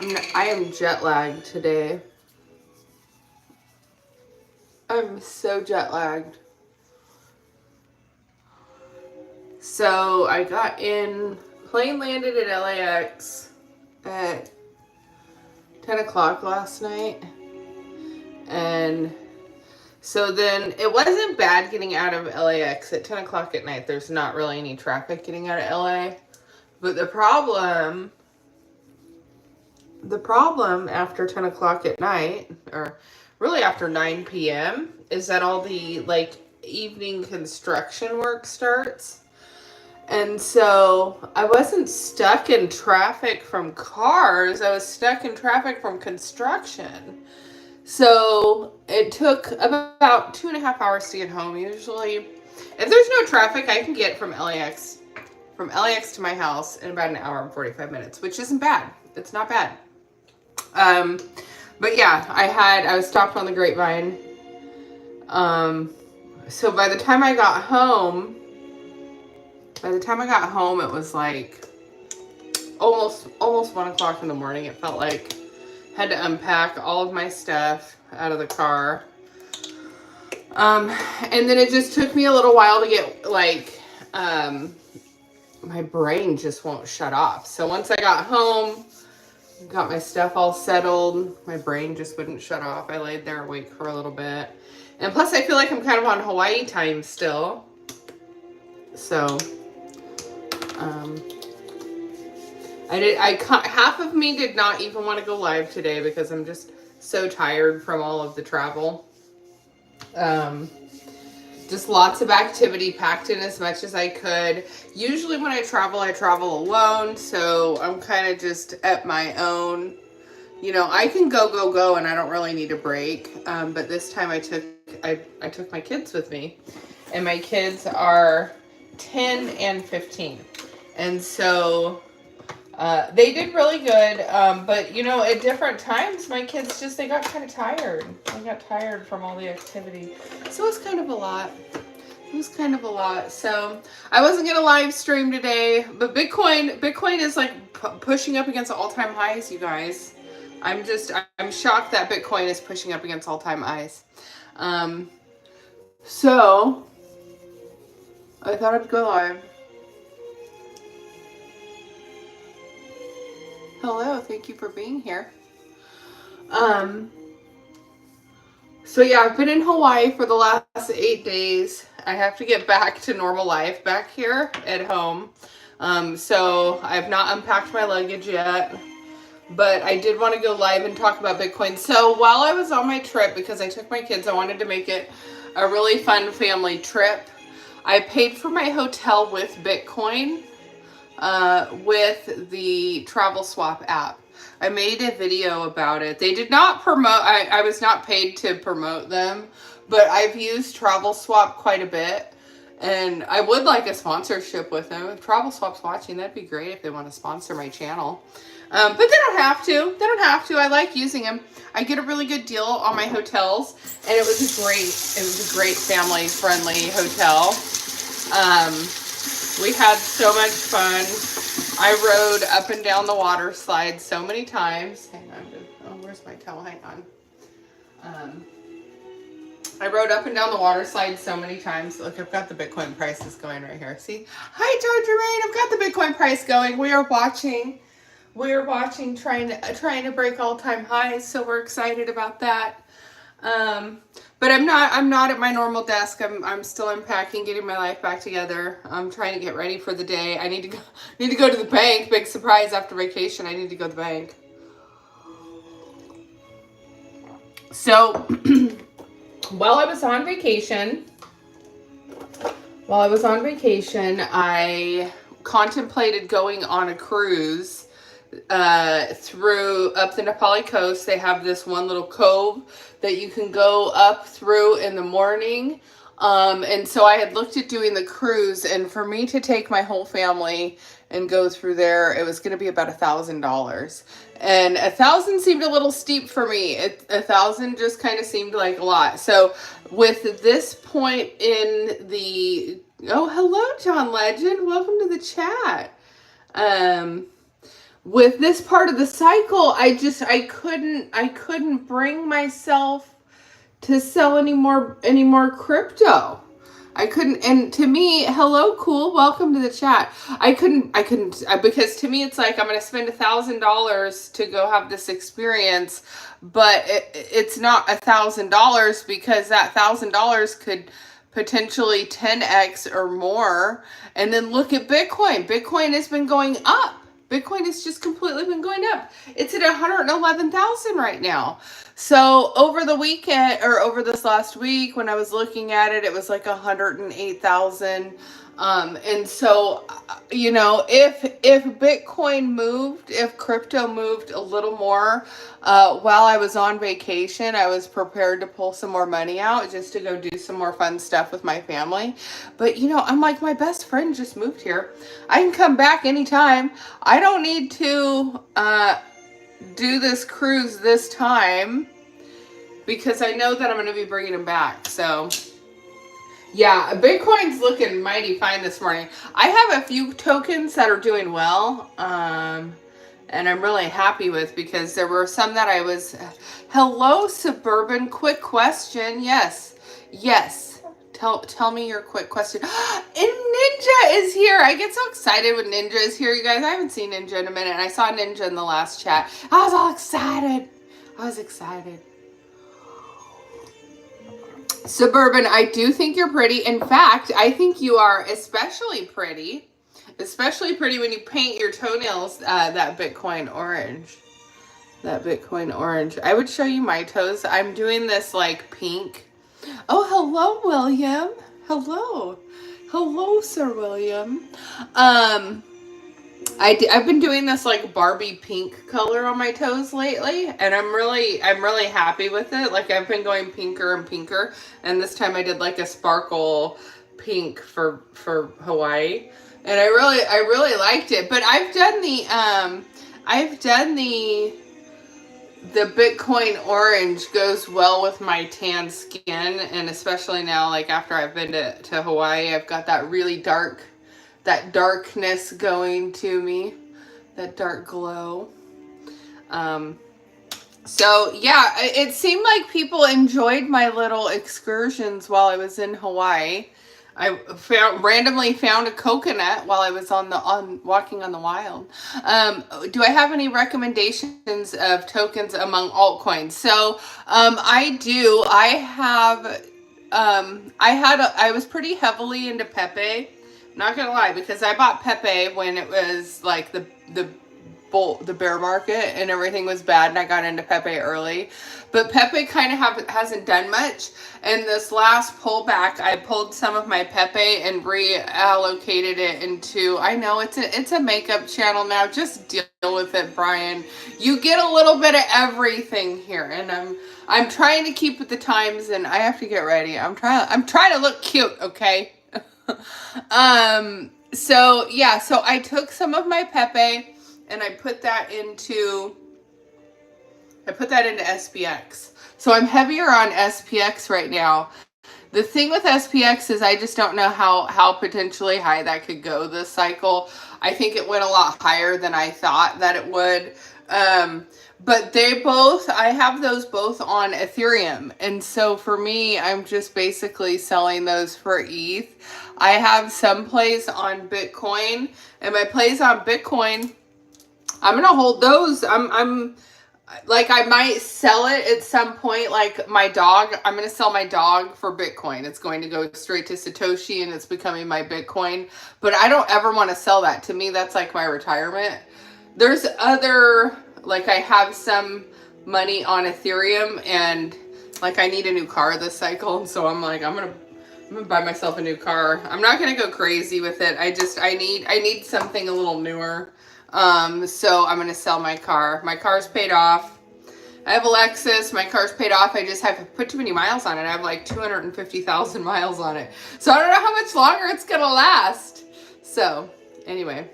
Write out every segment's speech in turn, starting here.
I am jet lagged today. I'm so jet lagged. So I got in, plane landed at LAX at 10 o'clock last night. And so then it wasn't bad getting out of LAX at 10 o'clock at night. There's not really any traffic getting out of LA. But the problem after 10 o'clock at night, or really after 9 p.m., is that all the like evening construction work starts. And so I wasn't stuck in traffic from cars. I was stuck in traffic from construction. So it took about 2.5 hours to get home. Usually, if there's no traffic, I can get from LAX to my house in about an hour and 45 minutes, which isn't bad. It's not bad. But yeah, I was stopped on the Grapevine. So by the time I got home, it was like almost 1 o'clock in the morning. It felt like I had to unpack all of my stuff out of the car. And then it just took me a little while to get my brain just won't shut off. So once I got home, got my stuff all settled, my brain just wouldn't shut off. I laid there awake for a little bit. And plus I feel like I'm kind of on Hawaii time still. So, half of me did not even want to go live today because I'm just so tired from all of the travel. Just lots of activity packed in as much as I could. Usually when I travel alone, so I'm kind of just at my own. You know, I can go, and I don't really need a break. But this time I took my kids with me, and my kids are 10 and 15, and so they did really good. But you know, at different times, my kids they got kind of tired. They got tired from all the activity, so it was kind of a lot. So I wasn't gonna live stream today, but Bitcoin is like pushing up against all-time highs, you guys. I'm shocked that Bitcoin is pushing up against all-time highs. So I thought I'd go live. Hello, thank you for being here. So yeah, I've been in Hawaii for the last 8 days. I have to get back to normal life back here at home. So I've not unpacked my luggage yet, but I did want to go live and talk about Bitcoin. So while I was on my trip, because I took my kids, I wanted to make it a really fun family trip. I paid for my hotel with Bitcoin, with the Travel Swap app. I made a video about it. They did not promote, I was not paid to promote them, but I've used Travel Swap quite a bit, and I would like a sponsorship with them. If Travel Swap's watching, that'd be great if they want to sponsor my channel. But they don't have to. I like using them. I get a really good deal on my hotels, and it was a great family-friendly hotel. We had so much fun. I rode up and down the water slide so many times. Hang on. Where's my towel? Hang on. I rode up and down the water slide so many times. Look, I've got the Bitcoin prices going right here. See? Hi, Georgia Rain. I've got the Bitcoin price going. We are watching, trying to break all-time highs. So we're excited about that. But I'm not at my normal desk. I'm still unpacking, getting my life back together. I'm trying to get ready for the day. I need to go to the bank. Big surprise after vacation. I need to go to the bank. So while I was on vacation, I contemplated going on a cruise through up the Nepali coast. They have this one little cove that you can go up through in the morning. And so I had looked at doing the cruise, and for me to take my whole family and go through there, it was going to be about $1,000. And 1,000 seemed a little steep for me. 1,000 just kind of seemed like a lot. So with this point in oh, hello, John Legend. Welcome to the chat. with this part of the cycle, I couldn't bring myself to sell any more crypto. I couldn't, and to me, hello, cool, welcome to the chat. I couldn't, because to me, it's like I'm going to spend $1,000 to go have this experience, but it's not $1,000 because that $1,000 could potentially 10x or more. And then look at Bitcoin. Bitcoin has been going up. Bitcoin has just completely been going up. It's at 111,000 right now. So over the weekend, or over this last week, when I was looking at it, it was like 108,000. And so, you know, if Bitcoin moved, if crypto moved a little more, while I was on vacation, I was prepared to pull some more money out just to go do some more fun stuff with my family. But, you know, I'm like, my best friend just moved here. I can come back anytime. I don't need to, do this cruise this time because I know that I'm going to be bringing him back. So yeah, Bitcoin's looking mighty fine this morning. I have a few tokens that are doing well, and I'm really happy with, because there were some that I was, hello, Suburban, quick question. Yes. Tell me your quick question. And Ninja is here. I get so excited when Ninja is here, you guys. I haven't seen Ninja in a minute, and I saw Ninja in the last chat. I was all excited. Suburban, I do think you're pretty. In fact, I think you are especially pretty when you paint your toenails that Bitcoin orange. I would show you my toes. I'm doing this like pink. Oh, hello, William. Hello, Sir William. I've been doing this like Barbie pink color on my toes lately, and I'm really happy with it. Like, I've been going pinker and pinker, and this time I did like a sparkle pink for Hawaii, and I really liked it. But I've done the Bitcoin orange goes well with my tan skin, and especially now, like after I've been to Hawaii, I've got that really that darkness going to me, that dark glow. So yeah, it seemed like people enjoyed my little excursions while I was in Hawaii. I randomly found a coconut while I was walking on the wild. Do I have any recommendations of tokens among altcoins? So I do. I was pretty heavily into Pepe. Not gonna lie, because I bought Pepe when it was like the bear market and everything was bad, and I got into Pepe early. But Pepe kind of hasn't done much. And this last pullback, I pulled some of my Pepe and reallocated it into, I know it's a makeup channel now. Just deal with it, Brian. You get a little bit of everything here, and I'm trying to keep with the times, and I have to get ready. I'm trying to look cute, okay? So I took some of my Pepe and I put that into SPX. So I'm heavier on SPX right now. The thing with SPX is I just don't know how potentially high that could go this cycle. I think it went a lot higher than I thought that it would. But I have those both on Ethereum. And so for me, I'm just basically selling those for ETH. I have some plays on Bitcoin, and my plays on Bitcoin, I'm going to hold those. I'm like, I might sell it at some point, like my dog. I'm going to sell my dog for Bitcoin. It's going to go straight to Satoshi, and it's becoming my Bitcoin. But I don't ever want to sell that. To me, that's like my retirement. There's other, like, I have some money on Ethereum, and like I need a new car this cycle. And so I'm like, I'm going to buy myself a new car. I'm not going to go crazy with it. I need something a little newer. So I'm going to sell my car. My car's paid off. I have a Lexus. My car's paid off. I just have put too many miles on it. I have like 250,000 miles on it. So I don't know how much longer it's going to last. So anyway.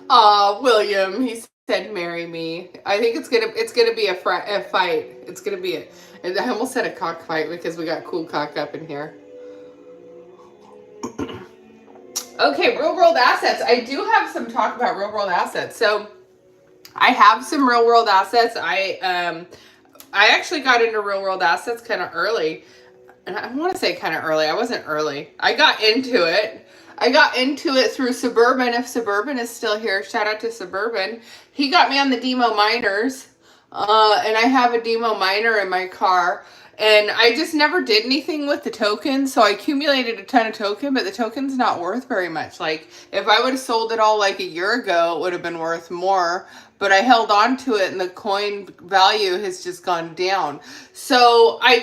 William, he said, marry me. I think it's going to be a fight. It's going to be I almost said a cockfight because we got cool cock up in here. Okay, real world assets. I do have some talk about real world assets. So I have some real world assets. I actually got into real world assets kind of early. And I want to say kind of early. I wasn't early. I got into it. I got into it through Suburban. If Suburban is still here, shout out to Suburban. He got me on the demo miners. And I have a demo miner in my car. And I just never did anything with the token. So I accumulated a ton of token, but the token's not worth very much. Like, if I would have sold it all like a year ago, it would have been worth more. But I held on to it and the coin value has just gone down. So I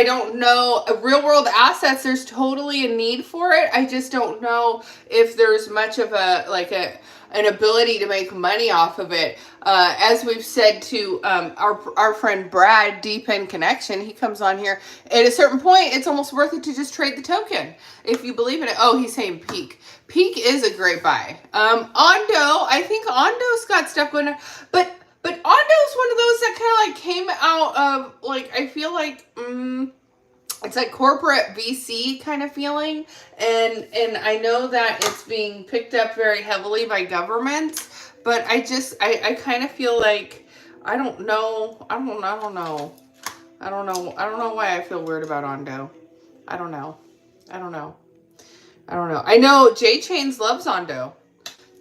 don't know. Real world assets, there's totally a need for it. I just don't know if there's much of an ability to make money off of it. As we've said to our friend Brad, Deep in Connection, he comes on here. At a certain point, it's almost worth it to just trade the token if you believe in it. Oh, he's saying Peak. Peak is a great buy. Ondo, I think Ondo's got stuff going on, but Ondo's one of those that kind of like came out of like, I feel like it's like corporate VC kind of feeling, and I know that it's being picked up very heavily by governments, but I kind of feel like I don't know why I feel weird about Ondo. I don't know. I know J Chains loves Ondo.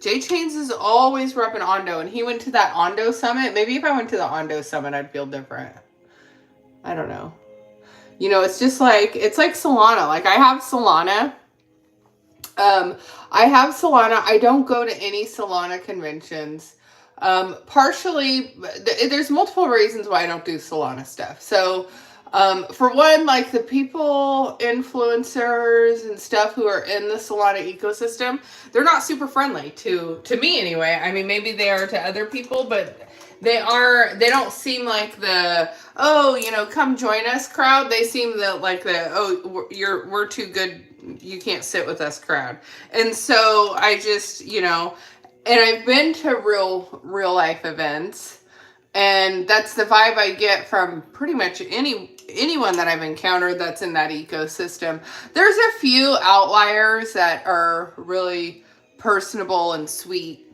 J Chains is always repping Ondo, and he went to that Ondo summit. Maybe if I went to the Ondo summit, I'd feel different. I don't know. You know, it's just like, it's like Solana. Like, I have Solana. I don't go to any Solana conventions. Partially, there's multiple reasons why I don't do Solana stuff. So, for one, like the people, influencers and stuff who are in the Solana ecosystem, they're not super friendly to me anyway. I mean, maybe they are to other people, but they don't seem like the, oh, you know, come join us crowd. They seem like the, oh, we're too good, you can't sit with us crowd. And so I just, you know, and I've been to real life events, and that's the vibe I get from pretty much anyone that I've encountered that's in that ecosystem. There's a few outliers that are really personable and sweet.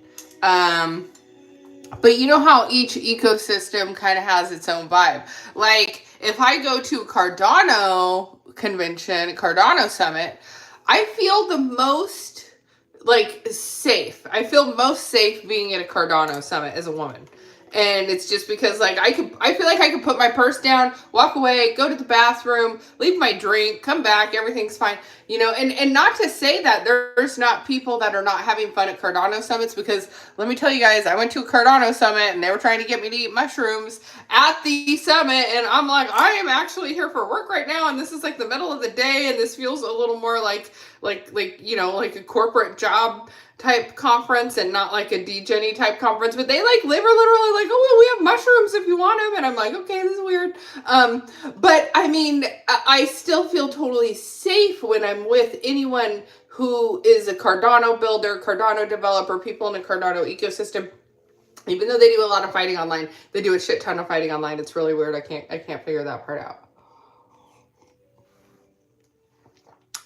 But you know how each ecosystem kind of has its own vibe. Like, if I go to a Cardano convention, Cardano summit, I feel the most, like, safe. I feel most safe being at a Cardano summit as a woman. And it's just because, like, I feel like I could put my purse down, walk away, go to the bathroom, leave my drink, come back, everything's fine. You know, and not to say that there's not people that are not having fun at Cardano summits, because let me tell you guys, I went to a Cardano summit and they were trying to get me to eat mushrooms at the summit. And I'm like, I am actually here for work right now. And this is like the middle of the day. And this feels a little more like, you know, like a corporate job type conference and not like a DGenny type conference, but they were literally like, oh, well, we have mushrooms if you want them. And I'm like, okay, this is weird. But I mean, I still feel totally safe when I'm with anyone who is a Cardano builder, Cardano developer, people in the Cardano ecosystem. Even though they do a lot of fighting online, they do a shit ton of fighting online. It's really weird. I can't figure that part out.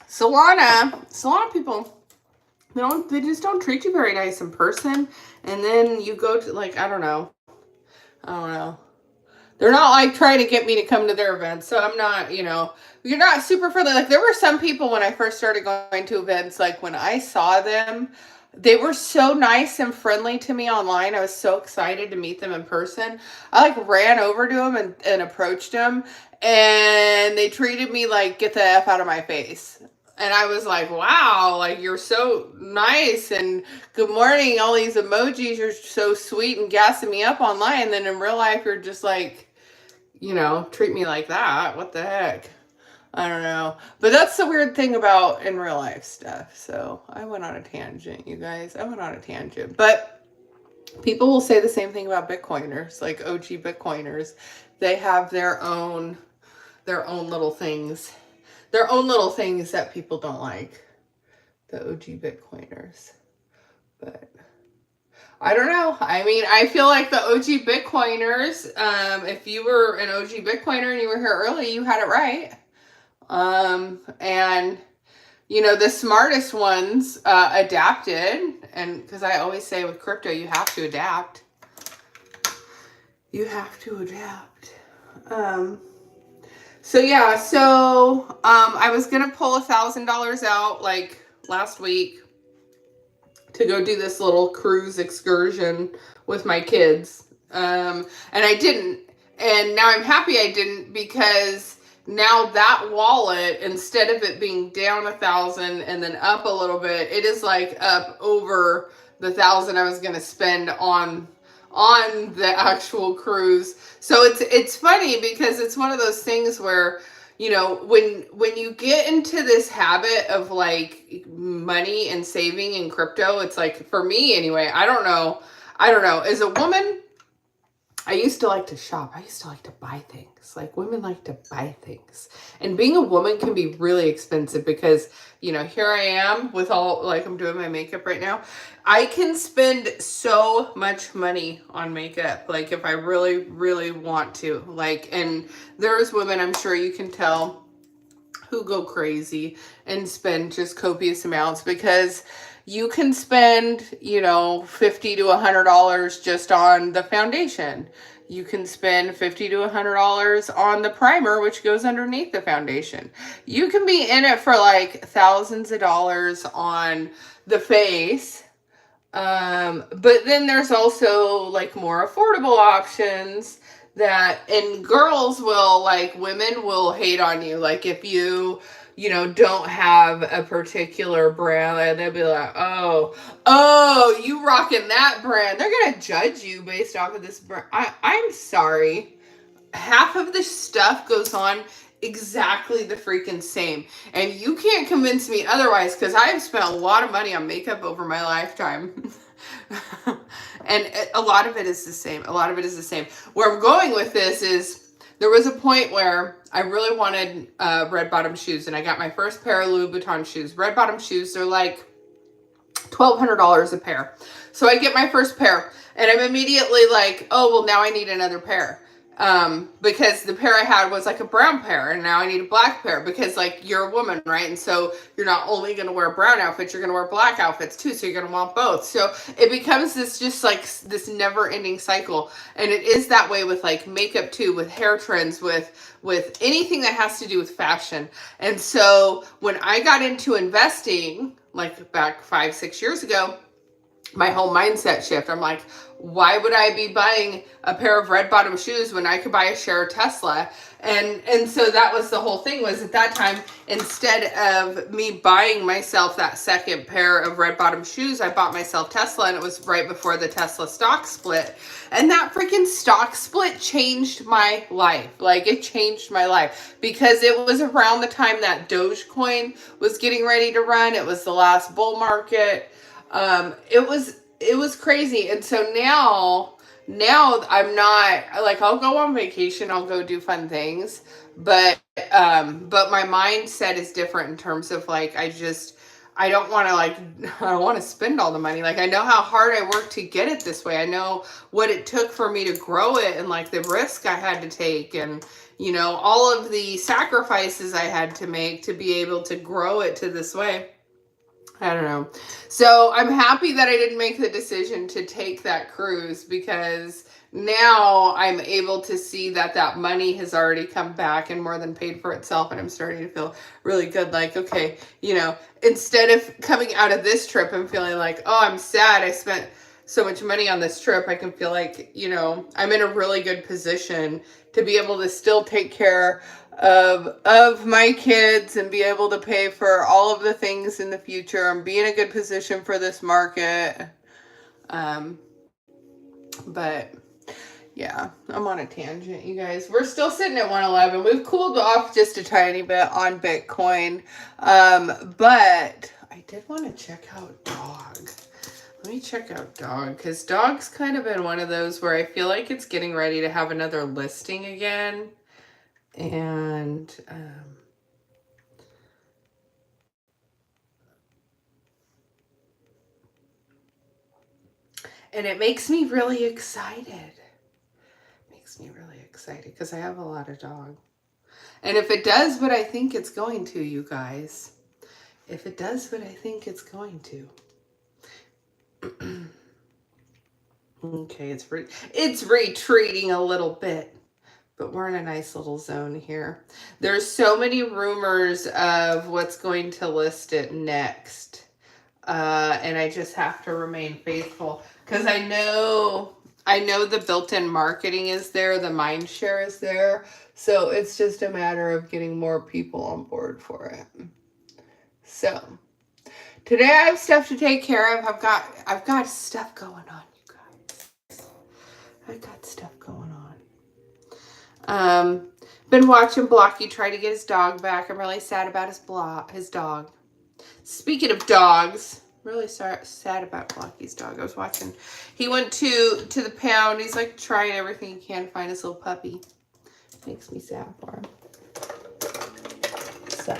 Solana people, they just don't treat you very nice in person. And then you go to, like, I don't know. They're not like trying to get me to come to their events. So I'm not, you know, you're not super friendly. Like, there were some people when I first started going to events, like when I saw them, they were so nice and friendly to me online. I was so excited to meet them in person. I like ran over to them and approached them, and they treated me like, get the F out of my face. And I was like, wow, like, you're so nice and good morning, all these emojis, you're so sweet and gassing me up online. And then in real life, you're just like, you know, treat me like that. What the heck? I don't know. But that's the weird thing about in real life stuff. So I went on a tangent, you guys. I went on a tangent. But people will say the same thing about Bitcoiners, like OG Bitcoiners. They have their own little things. Their own little things that people don't like. The OG Bitcoiners. But I don't know. I mean, I feel like the OG Bitcoiners, if you were an OG Bitcoiner and you were here early, you had it right. And, you know, the smartest ones adapted. And because I always say with crypto, you have to adapt. You have to adapt. So yeah, so I was gonna pull $1,000 out like last week to go do this little cruise excursion with my kids. And I didn't. And now I'm happy I didn't, because now that wallet, instead of it being down 1,000 and then up a little bit, it is like up over the 1,000 I was gonna spend on the actual cruise. So it's funny because it's one of those things where, you know, when you get into this habit of like money and saving in crypto, it's like, for me anyway, I don't know. As a woman, I used to like to shop. I used to like to buy things. Like, women like to buy things. And being a woman can be really expensive because, you know, here I am with all, like, I'm doing my makeup right now. I can spend so much money on makeup, like, if I really, really want to. Like, and there's women, I'm sure you can tell, who go crazy and spend just copious amounts, because you can spend, you know, $50 to $100 just on the foundation. You can spend $50 to $100 on the primer, which goes underneath the foundation. You can be in it for like thousands of dollars on the face. But then there's also like more affordable options that, and girls will, like, women will hate on you. Like, if you know, don't have a particular brand, they'll be like, oh, you rocking that brand. They're going to judge you based off of this brand. I'm sorry. Half of the stuff goes on exactly the freaking same. And you can't convince me otherwise, because I have spent a lot of money on makeup over my lifetime. And a lot of it is the same. Where I'm going with this is, there was a point where I really wanted red bottom shoes, and I got my first pair of Louis Vuitton shoes. Red bottom shoes, they're like $1,200 a pair. So I get my first pair, and I'm immediately like, oh, well, now I need another pair. Because the pair I had was like a brown pair, and now I need a black pair, because, like, you're a woman, right? And so you're not only going to wear brown outfits, you're going to wear black outfits too. So you're going to want both. So it becomes this, just like this never ending cycle. And it is that way with like makeup too, with hair trends, with anything that has to do with fashion. And so when I got into investing, like back 5-6 years ago, my whole mindset shift. I'm like, why would I be buying a pair of red bottom shoes when I could buy a share of Tesla? And so that was the whole thing, was at that time, instead of me buying myself that second pair of red bottom shoes, I bought myself Tesla, and it was right before the Tesla stock split. And that freaking stock split changed my life. Like, it changed my life, because it was around the time that Dogecoin was getting ready to run. It was the last bull market. It was crazy. And so now I'm not, like, I'll go on vacation, I'll go do fun things, but my mindset is different in terms of, like, I don't want to, like, I don't want to spend all the money. Like, I know how hard I worked to get it this way. I know what it took for me to grow it, and like the risk I had to take, and, you know, all of the sacrifices I had to make to be able to grow it to this way. I don't know. So I'm happy that I didn't make the decision to take that cruise, because now I'm able to see that that money has already come back and more than paid for itself. And I'm starting to feel really good. Like, okay, you know, instead of coming out of this trip and feeling like, oh, I'm sad I spent so much money on this trip, I can feel like, you know, I'm in a really good position to be able to still take care of my kids and be able to pay for all of the things in the future and be in a good position for this market. But yeah, I'm on a tangent, you guys. We're still sitting at 111. We've cooled off just a tiny bit on Bitcoin. But I did want to check out Dog. Let me check out Dog, because Dog's kind of been one of those where I feel like it's getting ready to have another listing again. And it makes me really excited. Because I have a lot of Dog. And if it does what I think it's going to, you guys, if it does what I think it's going to, Okay, it's retreating a little bit, but we're in a nice little zone here. There's so many rumors of what's going to list it next. And I just have to remain faithful because I know the built-in marketing is there, the mind share is there. So it's just a matter of getting more people on board for it. So today I have stuff to take care of. I've got stuff going on, you guys. I got stuff going on. Been watching Blocky try to get his dog back. I'm really sad about his dog. Speaking of dogs, really sad about Blocky's dog. I was watching. He went to the pound. He's like trying everything he can to find his little puppy. Makes me sad for him. So,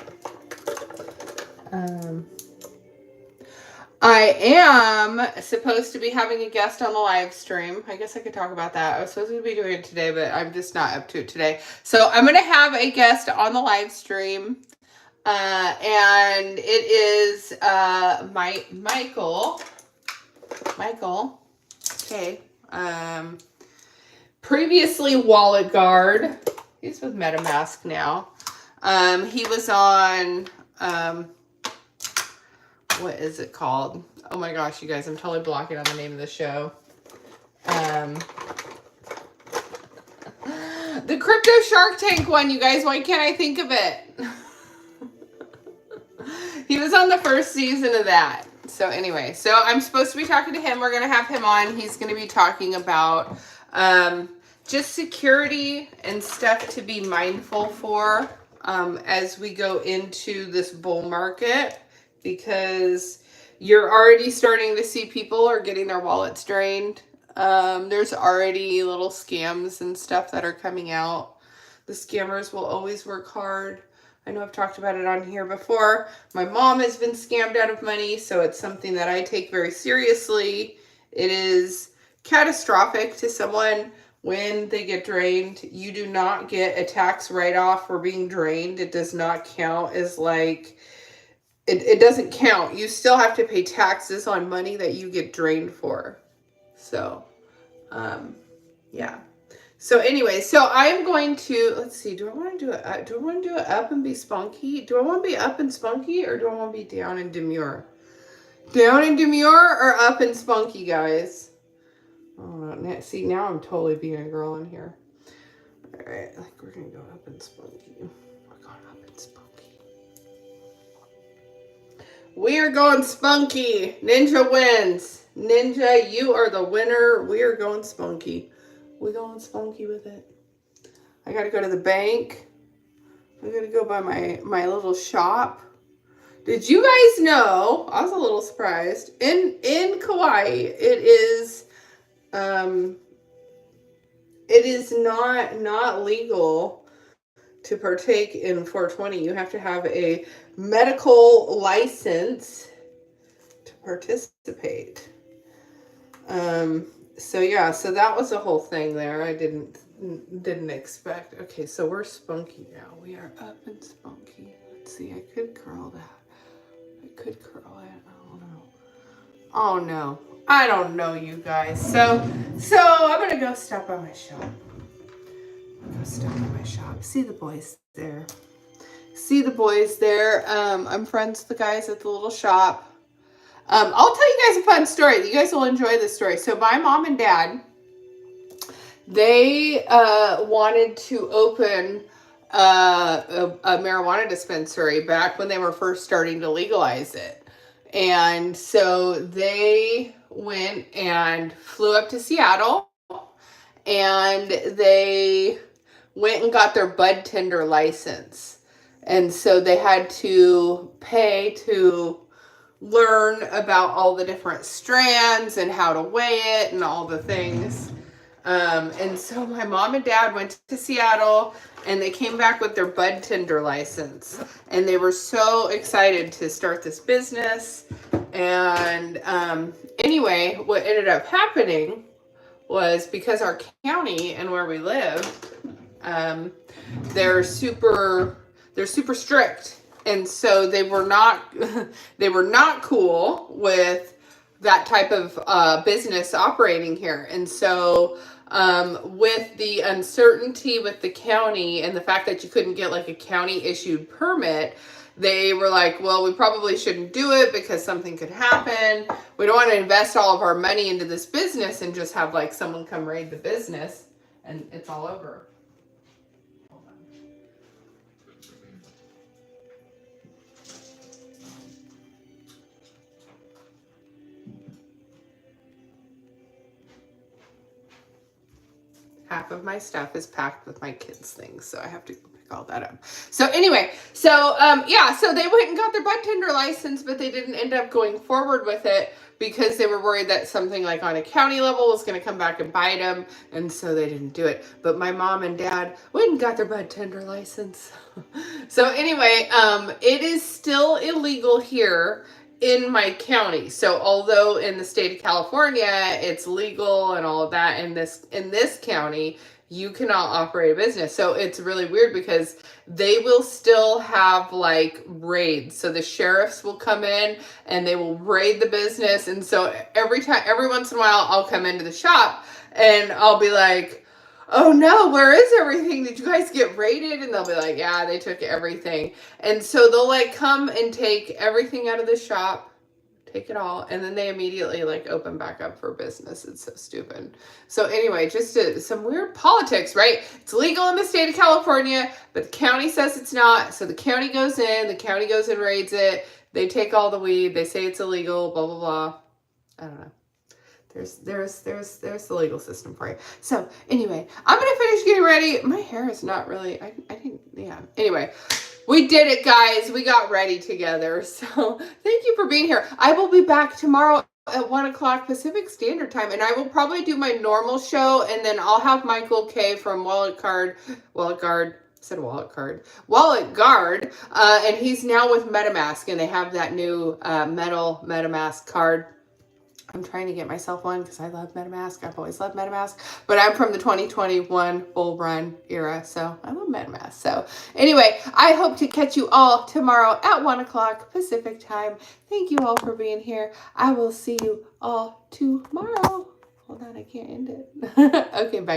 I am supposed to be having a guest on the live stream. I guess I could talk about that. I was supposed to be doing it today, but I'm just not up to it today. So I'm going to have a guest on the live stream. And it is Michael. Okay. Previously Wallet Guard. He's with MetaMask now. He was on what is it called? Oh my gosh, you guys, I'm totally blocking on the name of the show. The Crypto Shark Tank one, you guys. Why can't I think of it? He was on the first season of that. So anyway, so I'm supposed to be talking to him. We're going to have him on. He's going to be talking about just security and stuff to be mindful for as we go into this bull market, because you're already starting to see people are getting their wallets drained. There's already little scams and stuff that are coming out. The scammers will always work hard. I know I've talked about it on here before. My mom has been scammed out of money, so it's something that I take very seriously. It is catastrophic to someone when they get drained. You do not get a tax write-off for being drained. It does not count as like, it doesn't count. You still have to pay taxes on money that you get drained for. So, yeah. So anyway, so I'm going to, let's see, do I want to do it up and be spunky? Do I want to be up and spunky, or do I want to be down and demure? Down and demure or up and spunky, guys? Oh, see, now I'm totally being a girl in here. All right, like we're going to go up and spunky. We're going up and spunky. We are going spunky. Ninja wins. Ninja, you are the winner. We are going spunky. We're going spunky with it. I got to go to the bank. I got to go by my little shop. Did you guys know? I was a little surprised. In Kauai, it is not legal to partake in 420. You have to have a medical license to participate. So yeah, so that was a whole thing there. I didn't expect. Okay, so we're spunky now. We are up and spunky. Let's see, I could curl that. I could curl it. I don't know. Oh no. I don't know, you guys. So I'm gonna go stop by my shop. See the boys there. I'm friends with the guys at the little shop. I'll tell you guys a fun story. You guys will enjoy this story. So my mom and dad, they wanted to open a marijuana dispensary back when they were first starting to legalize it. And so they went and flew up to Seattle, and they went and got their bud tender license. And so they had to pay to learn about all the different strands and how to weigh it and all the things. And so my mom and dad went to Seattle, and they came back with their bud tender license, and they were so excited to start this business. And anyway, what ended up happening was, because our county and where we live, they're super strict. And so they were not cool with that type of business operating here. And so with the uncertainty with the county and the fact that you couldn't get like a county issued permit, they were like, well, we probably shouldn't do it because something could happen. We don't want to invest all of our money into this business and just have like someone come raid the business and it's all over. Hold on. Half of my stuff is packed with my kids' things, so I have to pick all that up. So anyway, yeah, so they went and got their bud tender license, but they didn't end up going forward with it because they were worried that something like on a county level was going to come back and bite them, and so they didn't do it. But my mom and dad went and got their bud tender license. So anyway, it is still illegal here in my county. So although in the state of California it's legal and all of that, in this county you cannot operate a business. So it's really weird because they will still have like raids. So the sheriffs will come in and they will raid the business. And so every once in a while I'll come into the shop and I'll be like, oh no, where is everything? Did you guys get raided? And they'll be like, yeah, they took everything. And so they'll like come and take everything out of the shop, take it all, and then they immediately like open back up for business. It's so stupid. So anyway, just some weird politics, right? It's legal in the state of California, but the county says it's not. So the county goes in, raids it. They take all the weed. They say it's illegal, blah, blah, blah. I don't know. There's the legal system for you. So anyway, I'm going to finish getting ready. My hair is not really, I think, yeah. Anyway, we did it, guys. We got ready together. So thank you for being here. I will be back tomorrow at 1 o'clock Pacific Standard Time, and I will probably do my normal show, and then I'll have Michael K from Wallet Guard, and he's now with MetaMask, and they have that new metal MetaMask card. I'm trying to get myself one because I love MetaMask. I've always loved MetaMask, but I'm from the 2021 bull run era, so I love MetaMask. So anyway, I hope to catch you all tomorrow at 1 o'clock Pacific time. Thank you all for being here. I will see you all tomorrow. Hold on, I can't end it. Okay, bye.